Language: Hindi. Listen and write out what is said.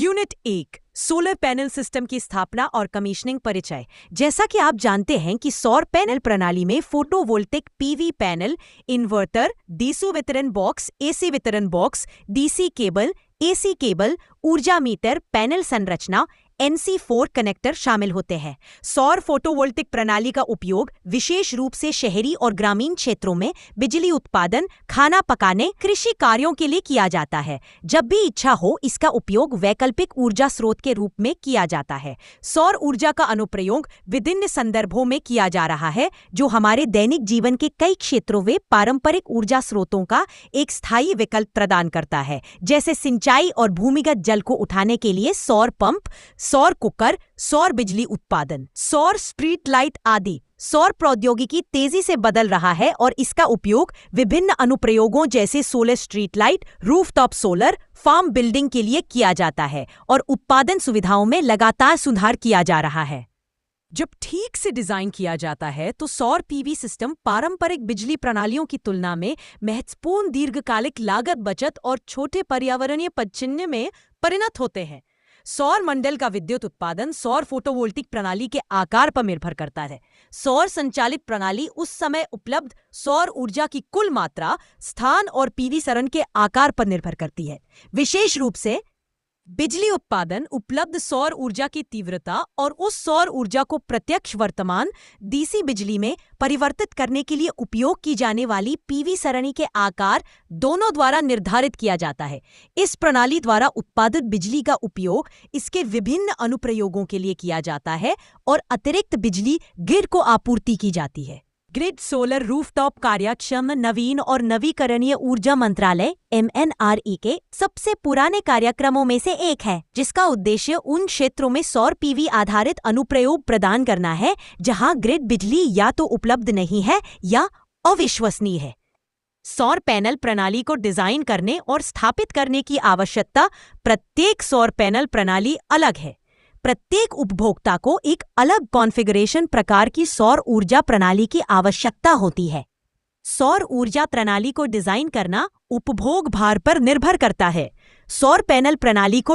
यूनिट 1 सोलर पैनल सिस्टम की स्थापना और कमीशनिंग परिचय। जैसा कि आप जानते हैं कि सौर पैनल प्रणाली में photovoltaic PV panel, inverter, DC वितरण बॉक्स, एसी वितरण box, DC cable, AC cable, ऊर्जा मीटर, पैनल संरचना, NC4 कनेक्टर शामिल होते हैं। सौर फोटोवोल्टिक प्रणाली का उपयोग विशेष रूप से शहरी और ग्रामीण क्षेत्रों में बिजली उत्पादन, खाना पकाने, कृषि कार्यों के लिए किया जाता है। जब भी इच्छा हो, इसका उपयोग वैकल्पिक ऊर्जा स्रोत के रूप में किया जाता है। सौर ऊर्जा का अनुप्रयोग विभिन्न संदर्भों में किया जा रहा है, जो हमारे दैनिक जीवन के कई क्षेत्रों में पारंपरिक ऊर्जा स्रोतों का एक स्थायी विकल्प प्रदान करता है, जैसे सिंचाई और भूमिगत जल को उठाने के लिए सौर पंप, सौर कुकर, सौर बिजली उत्पादन, सौर स्ट्रीट लाइट आदि। सौर प्रौद्योगिकी तेजी से बदल रहा है और इसका उपयोग विभिन्न अनुप्रयोगों जैसे solar street light, rooftop solar, farm building के लिए किया जाता है और उत्पादन सुविधाओं में लगातार सुधार किया जा रहा है। जब ठीक से डिजाइन किया जाता है तो सौर पीवी सिस्टम पारंपरिक बिजली प्रणालियों की तुलना में महत्वपूर्ण दीर्घकालिक लागत बचत और छोटे पर्यावरणीय पदचिह्न में परिणत होते हैं। सौर मंडल का विद्युत उत्पादन सौर फोटोवोल्टिक प्रणाली के आकार पर निर्भर करता है। सौर संचालित प्रणाली उस समय उपलब्ध सौर ऊर्जा की कुल मात्रा, स्थान और पीवी सरन के आकार पर निर्भर करती है। विशेष रूप से बिजली उत्पादन उपलब्ध सौर ऊर्जा की तीव्रता और उस सौर ऊर्जा को प्रत्यक्ष वर्तमान डीसी बिजली में परिवर्तित करने के लिए उपयोग की जाने वाली पीवी सरणी के आकार दोनों द्वारा निर्धारित किया जाता है। इस प्रणाली द्वारा उत्पादित बिजली का उपयोग इसके विभिन्न अनुप्रयोगों के लिए किया जाता है और अतिरिक्त बिजली ग्रिड को आपूर्ति की जाती है। ग्रिड सोलर रूफटॉप कार्यक्षम नवीन और नवीकरणीय ऊर्जा मंत्रालय MNRE के सबसे पुराने कार्यक्रमों में से एक है, जिसका उद्देश्य उन क्षेत्रों में सौर पीवी आधारित अनुप्रयोग प्रदान करना है जहां ग्रिड बिजली या तो उपलब्ध नहीं है या अविश्वसनीय है। सौर पैनल प्रणाली को डिजाइन करने और स्थापित करने की आवश्यकता प्रत्येक सौर पैनल प्रणाली अलग है। प्रत्येक उपभोक्ता को एक अलग कॉन्फ़िगरेशन प्रकार की सौर ऊर्जा प्रणाली की आवश्यकता होती है। सौर ऊर्जा प्रणाली को डिजाइन करना उपभोग भार पर निर्भर करता है। सौर पैनल प्रणाली को